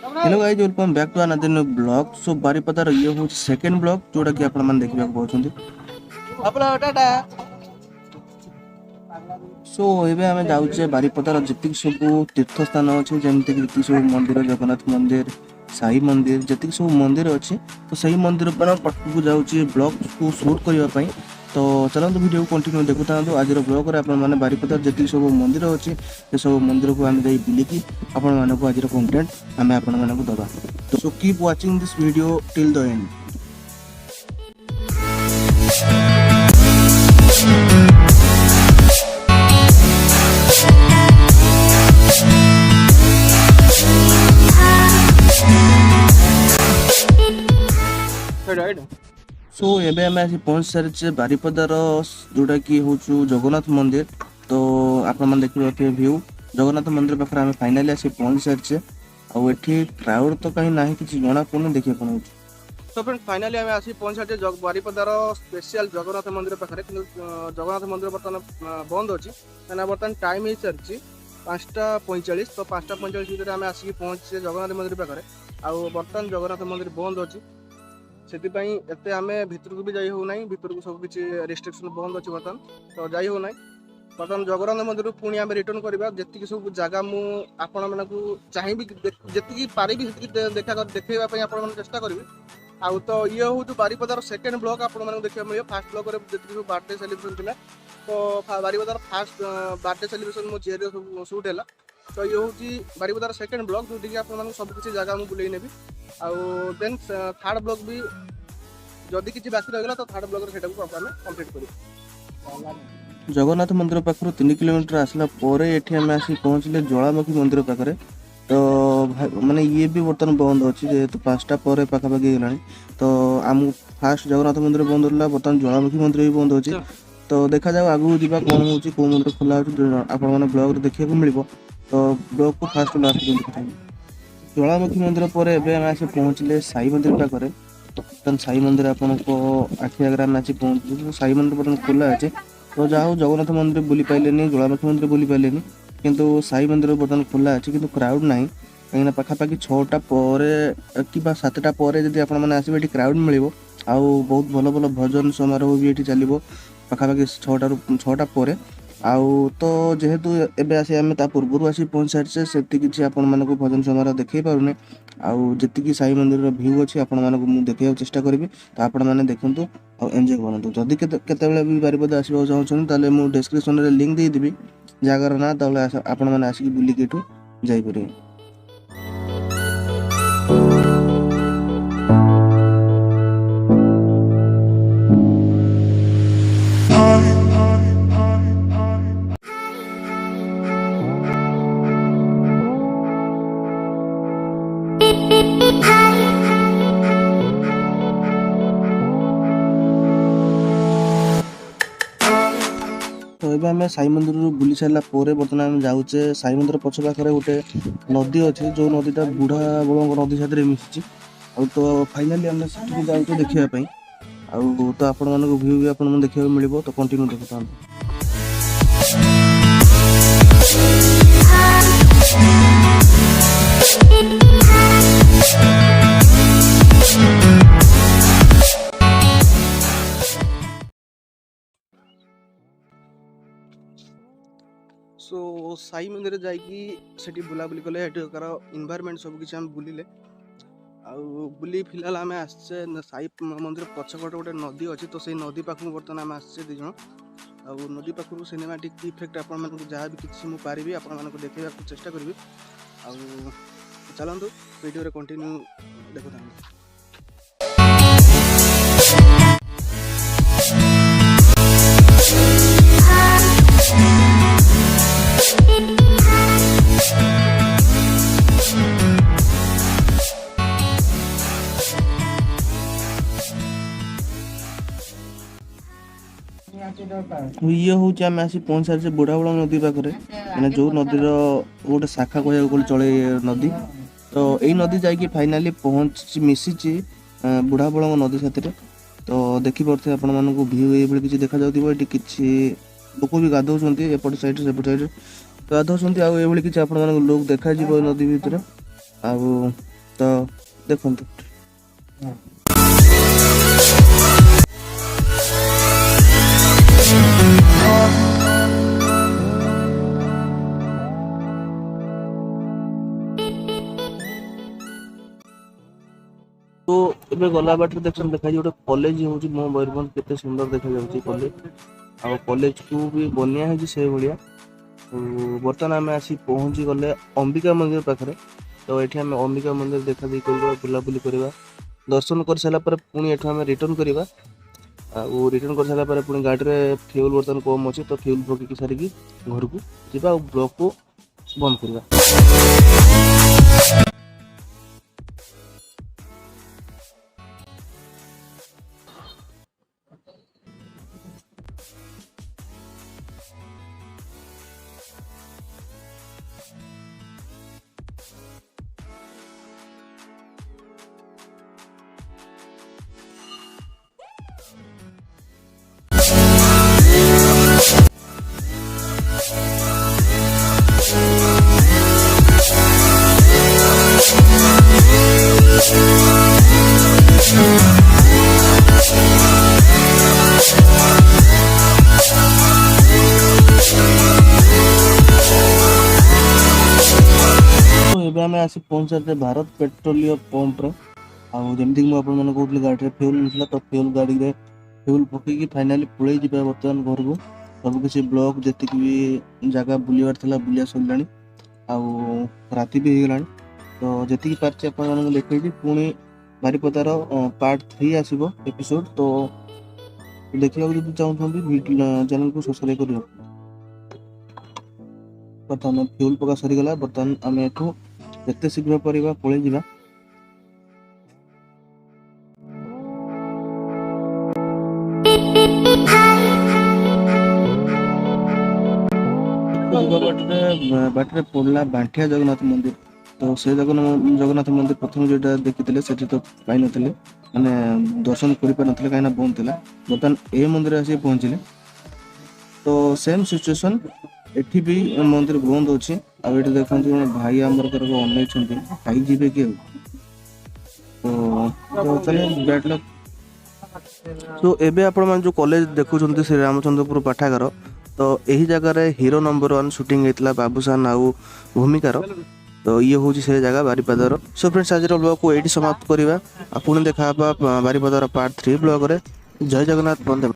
Hello guys, welcome back to another new blog. So बारीपदार ये हूँ सेकेंड ब्लॉग जोटा कि आपण माने देखिबा पाउछंती। सो एबे हमें जाउछे बारीपदार जतिक सब तीर्थ स्थान अछि, जेमति कि जतिक सब मंदिर, जगन्नाथ मंदिर, साई मंदिर, जतिक सब मंदिर अछि। तो सही मंदिर पर पटकू जाउछे ब्लॉग को शूट करिवा पई। तो चलନ୍ତୁ वीडियो को कंटिन्यू देखुतांतु। आज ब्लॉग रे आपण माने बारीपदार जतिक सब मंदिर अछि से सब मंदिर को हम जाई बुलिकी आपण माने को आज कंटेंट हमें आपण माने को दबा। तो so keep watching this video till the end. So एबे हमें आसी पहुंच सारिछे बारीपदार जोटा कि होछु जगन्नाथ मंदिर। तो आपण मन देखिबा के व्यू जगन्नाथ मंदिर पाखरे हमें फाइनली आसी पहुंच सारिछे। आ एठी क्राउड तो कहीं नाही किछि जणा पड़ने देखिए कोन होछु। तो फ्रेंड फाइनली हमें आसी पहुंच सारिछे बारीपदार स्पेशल जगन्नाथ मंदिर पाखरे। किंतु जगन्नाथ मंदिर बर्तमान बंद अछि, ना बर्तमान टाइम ही सारिछि 5:45। तो 5:45 भितर हमें आसी पहुंचे जगन्नाथ मंदिर पाखरे। आ बर्तमान जगन्नाथ मंदिर बंद अछि, ସେଥିପାଇଁ ଏତେ ଆମେ ଭିତରକୁ ବି ଯାଇ ହେଉନାହିଁ। ଭିତରକୁ ସବୁ କିଛି ରେଷ୍ଟ୍ରିକ୍ସନ୍ ବନ୍ଦ ଅଛି ବର୍ତ୍ତମାନ, ତ ଯାଇ ହେଉନାହିଁ। ବର୍ତ୍ତମାନ ଜଗନ୍ନାଥ ମନ୍ଦିରରୁ ପୁଣି ଆମେ ରିଟର୍ନ କରିବା। ଯେତିକି ସବୁ ଜାଗା ମୁଁ ଆପଣମାନଙ୍କୁ ଚାହିଁବି, ଯେତିକି ପାରିବି ସେତିକି ଦେଖେଇବା ପାଇଁ ଆପଣମାନଙ୍କୁ ଚେଷ୍ଟା କରିବି। ଆଉ ତ ଇଏ ହେଉଛି ବାରିପଦାର ସେକେଣ୍ଡ ବ୍ଲକ୍ ଆପଣମାନଙ୍କୁ ଦେଖିବାକୁ ମିଳିବ। ଫାର୍ଷ୍ଟ ବ୍ଲକ୍ରେ ଯେତିକି ସବୁ ବାର୍ଥଡେ ସେଲିବ୍ରେସନ୍ ଥିଲା, ତ ବାରିପଦାର ଫାର୍ଷ୍ଟ ବାର୍ଥଡେ ସେଲିବ୍ରେସନ୍ ମୋ ଝିଅର ସବୁ ସୁଟ୍ ହେଲା। ତ ଇଏ ହେଉଛି ବାରିପଦାର ସେକେଣ୍ଡ ବ୍ଲକ୍, ଯେଉଁଠିକି ଆପଣମାନଙ୍କୁ ସବୁ କିଛି ଜାଗା ମୁଁ ବୁଲେଇ ନେବି। ଆଉ ଦେନ୍ ଥାର୍ଡ଼ ବ୍ଲକ୍ ବି ଯଦି କିଛି ବାକି ରହିଗଲା ତ ଥାର୍ଡ଼ ବ୍ଲକ୍ରେ ସେଇଟାକୁ ଆମେ କମ୍ପ୍ଲିଟ୍ କରିବୁ। ଜଗନ୍ନାଥ ମନ୍ଦିର ପାଖରୁ 3 କିଲୋମିଟର ଆସିଲା ପରେ ଏଠି ଆମେ ଆସି ପହଞ୍ଚିଲେ ଜ୍ୱାଳାମୁଖୀ ମନ୍ଦିର ପାଖରେ। ତ ମାନେ ଇଏ ବି ବର୍ତ୍ତମାନ ବନ୍ଦ ଅଛି, ଯେହେତୁ 5ଟା ପରେ ପାଖାପାଖି ହେଇଗଲାଣି। ତ ଆମକୁ ଫାର୍ଷ୍ଟ ଜଗନ୍ନାଥ ମନ୍ଦିର ବନ୍ଦ ହେଲା, ବର୍ତ୍ତମାନ ଜ୍ୱାଳାମୁଖୀ ମନ୍ଦିର ବି ବନ୍ଦ ଅଛି। ତ ଦେଖାଯାଉ ଆଗକୁ ଯିବା କ'ଣ ହେଉଛି, କେଉଁ ମନ୍ଦିର ଖୋଲା ହେଉଛି ଆପଣମାନେ ବ୍ଲଗ୍ରେ ଦେଖିବାକୁ ମିଳିବ। ତ ବ୍ଲଗ୍କୁ ଫାର୍ଷ୍ଟ ଲାଷ୍ଟ ଦେଖିଥାନ୍ତି। ଜ୍ୱାଳାମୁଖୀ ମନ୍ଦିର ପରେ ଏବେ ଆମେ ଆସି ପହଞ୍ଚିଲେ ସାଇ ମନ୍ଦିର ପାଖରେ। ବର୍ତ୍ତମାନ ସାଇ ମନ୍ଦିର ଆପଣଙ୍କ ଆଖି ଆଗରେ ଆମେ ଆସି ପହଞ୍ଚିଛୁ। ସାଇ ମନ୍ଦିର ବର୍ତ୍ତମାନ ଖୋଲା ଅଛି। ତ ଯାହା ହଉ ଜଗନ୍ନାଥ ମନ୍ଦିର ବୁଲି ପାଇଲେନି, ଜ୍ୱାଳାମୁଖୀ ମନ୍ଦିର ବୁଲି ପାଇଲେନି, କିନ୍ତୁ ସାଇ ମନ୍ଦିର ବର୍ତ୍ତମାନ ଖୋଲା ଅଛି, କିନ୍ତୁ କ୍ରାଉଡ୍ ନାହିଁ। କାହିଁକିନା ପାଖାପାଖି 6ଟା ପରେ କିମ୍ବା 7ଟା ପରେ ଯଦି ଆପଣମାନେ ଆସିବେ ଏଠି କ୍ରାଉଡ୍ ମିଳିବ। ଆଉ ବହୁତ ଭଲ ଭଲ ଭଜନ ସମାରୋହ ବି ଏଠି ଚାଲିବ ପାଖାପାଖି 6ଟା ପରେ। ଆଉ ତ ଯେହେତୁ ଏବେ ଆସି ଆମେ ତା ପୂର୍ବରୁ ଆସି ପହଞ୍ଚି ସାରିଛେ, ସେମିତି କିଛି ଆପଣମାନଙ୍କୁ ଭଜନ ସମାରୋହ ଦେଖାଇ ପାରୁନି। ଆଉ ଯେତିକି ସାଇ ମନ୍ଦିରର ଭ୍ୟୁ ଅଛି ଆପଣମାନଙ୍କୁ ମୁଁ ଦେଖାଇବାକୁ ଚେଷ୍ଟା କରିବି। ତ ଆପଣମାନେ ଦେଖନ୍ତୁ ଆଉ ଏନ୍ଜୟ କରନ୍ତୁ। ଯଦି କେତେବେଳେ ବି ବାରିପଦା ଆସିବାକୁ ଚାହୁଁଛନ୍ତି ତାହେଲେ ମୁଁ ଡେସ୍କ୍ରିପସନ୍ରେ ଲିଙ୍କ୍ ଦେଇଦେବି ଜାଗାର ନାଁ, ତାହେଲେ ଆପଣମାନେ ଆସିକି ବୁଲିକି ଏଠୁ ଯାଇପାରିବେ। ତ ଏବେ ଆମେ ସାଇ ମନ୍ଦିରରୁ ବୁଲି ସାରିଲା ପରେ ବର୍ତ୍ତମାନ ଆମେ ଯାଉଛେ ସାଇ ମନ୍ଦିର ପଛ ପାଖରେ ଗୋଟେ ନଦୀ ଅଛି, ଯେଉଁ ନଦୀଟା ବୁଢ଼ା ବଳଙ୍କ ନଦୀ ସାଥିରେ ମିଶିଛି। ଆଉ ତ ଫାଇନାଲି ଆମେ ସେଠିକି ଯାଉଛେ ଦେଖିବା ପାଇଁ। ଆଉ ତ ଆପଣମାନଙ୍କୁ ଭ୍ୟୁ ବି ଆପଣଙ୍କୁ ଦେଖିବାକୁ ମିଳିବ, ତ କଣ୍ଟିନ୍ୟୁ ଦେଖୁଥାନ୍ତୁ। सो साई मंदिर जाइकी सेठी बुलाबुली कले, एठिकार इन्वायरमेंट सब किछि हम बुलिले। आउ बुली फिलहाल आम आसचे साई मंदिर पछपटे गोटे नदी अच्छी। तो से नदी पाखु बर्तमान आम आसचे 2 जण। आ नदी पाखु सिनेमाटिक इफेक्ट आपण मानक जहाँ भी किसी मु पारिबी आपण मानक देखैबा चेष्टा करिबी। आ चलंतु वीडियो रे कंटिन्यू देखुथांतु। ये हूँ आम आसी पहुँच सारी बुढ़ाबुढ़ नदी पाखे, मैंने जो नदीर गोटे शाखा कह चले नदी। तो यही नदी जाकि फाइनाली पहुँची मिसी बुढ़ाबुढ़ नदी साथी। तो देखिपे आपण मानक भ्यू ये किसी देखा जाऊे, ये किसी लोक भी गाधौंट एपट साइड सेपट साइड गाधौंट। आउ कि लोक देखा नदी भितर। तो देखो तो ଏବେ ଗଲା ବାଟରେ ଦେଖୁଛନ୍ତି ଦେଖାଯାଉଛି ଗୋଟେ କଲେଜ ହେଉଛି ମୋ ମୟୂରଭଞ୍ଜ କେତେ ସୁନ୍ଦର ଦେଖାଯାଉଛି କଲେଜ ଆଉ କଲେଜକୁ ବି ବନିଆ ହେଇଛି ସେଇଭଳିଆ। ବର୍ତ୍ତମାନ ଆମେ ଆସି ପହଞ୍ଚି ଗଲେ ଅମ୍ବିକା ମନ୍ଦିର ପାଖରେ। ତ ଏଠି ଆମେ ଅମ୍ବିକା ମନ୍ଦିର ଦେଖାଦେଖି କରିବା ବୁଲାବୁଲି କରିବା ଦର୍ଶନ କରିସାରିଲା ପରେ ପୁଣି ଏଠୁ ଆମେ ରିଟର୍ନ କରିବା। ଆଉ ରିଟର୍ନ କରିସାରିଲା ପରେ ପୁଣି ଗାଡ଼ିରେ ଫ୍ୟୁଲ୍ ବର୍ତ୍ତମାନ କମ୍ ଅଛି ତ ଫ୍ୟୁଲ୍ ପକେଇକି ସାରିକି ଘରକୁ ଯିବା ଆଉ ବ୍ଲଗ୍କୁ ବନ୍ଦ କରିବା। ଏବେ ଆମେ ଆସି ପହଞ୍ଚାते ଭାରତ पेट्रोलियम पंप्रे ଆଉ ଯେମିତିକି ମୁଁ ଆପଣମାନଙ୍କୁ କହୁଥିଲି ଗାଡ଼ିରେ ଫ୍ୟୁଲ୍ ନଥିଲା ତ ଫ୍ୟୁଲ୍ ଗାଡ଼ିରେ ଫ୍ୟୁଲ୍ ପକେଇକି ଫାଇନାଲି ପଳେଇ ଯିବା ବର୍ତ୍ତମାନ ଘରକୁ। ସବୁକିଛି ବ୍ଲକ୍ ଯେତିକି ବି ଜାଗା ବୁଲିବାର ଥିଲା ବୁଲିବା ସରିଲାଣି ଆଉ ରାତି ବି ହେଇଗଲାଣି। ତ ଯେତିକି ପାରିଛି ଆପଣମାନଙ୍କୁ ଦେଖେଇଛି। ପୁଣି ବାରିପଦାର ପାର୍ଟ 3 ଆସିବ ଏପିସୋଡ଼। ତ ଦେଖିବାକୁ ଯଦି ଚାହୁଁଛନ୍ତି ଚ୍ୟାନେଲକୁ ସବସ୍କ୍ରାଇବ୍ କରିବ। ବର୍ତ୍ତମାନ ଫ୍ୟୁଲ୍ ପକା ସରିଗଲା। ବର୍ତ୍ତମାନ ଆମେ ଏଠୁ ଯେତେ ଶୀଘ୍ର ପରିବା ପଳେଇ ଯିବା। ବାଟରେ ପଡ଼ିଲା ବାଣ୍ଠିଆ ଜଗନ୍ନାଥ ମନ୍ଦିର। ତ ସେ ଜଗନ୍ନାଥ ମନ୍ଦିର ପ୍ରଥମେ ଯେଉଁଟା ଦେଖିଥିଲେ ସେଠି ତ ପାଇନଥିଲେ ମାନେ ଦର୍ଶନ କରିପାରିନଥିଲେ କାହିଁକିନା ବନ୍ଦ ଥିଲା। ବର୍ତ୍ତମାନ ଏ ମନ୍ଦିର ଆସିକି ପହଞ୍ଚିଲେ ତ ସେମ୍ ସିଚୁଏସନ୍ ଏଠି ବି ମନ୍ଦିର ବନ୍ଦ ଅଛି। ଆଉ ଏଠି ଦେଖନ୍ତୁ ଜଣେ ଭାଇ ଆମର ଅନେଇଛନ୍ତି ଖାଇଯିବେ କି ଆଉ ତ ବ୍ୟାଡ୍ ଲକ୍। ତ ଏବେ ଆପଣମାନେ ଯେଉଁ କଲେଜ ଦେଖୁଛନ୍ତି ଶ୍ରୀ ରାମଚନ୍ଦ୍ରପୁର ପାଠାଗାର ତ ଏହି ଜାଗାରେ ହିରୋ ନମ୍ବର 1 ସୁଟିଂ ହେଇଥିଲା ବାବୁସାନ ଆଉ ଭୂମିକାର। ତ ଇଏ ହେଉଛି ସେ ଜାଗା ବାରିପଦାର। ସୋ ଫ୍ରେଣ୍ଡସ୍ ଆଜିର ବ୍ଲଗ୍କୁ ଏଇଠି ସମାପ୍ତ କରିବା। ଆଉ ପୁଣି ଦେଖା ହେବା ବାରିପଦାର ପାର୍ଟ 3 ବ୍ଲଗ୍ରେ। ଜୟ ଜଗନ୍ନାଥ ବନ୍ଦେ।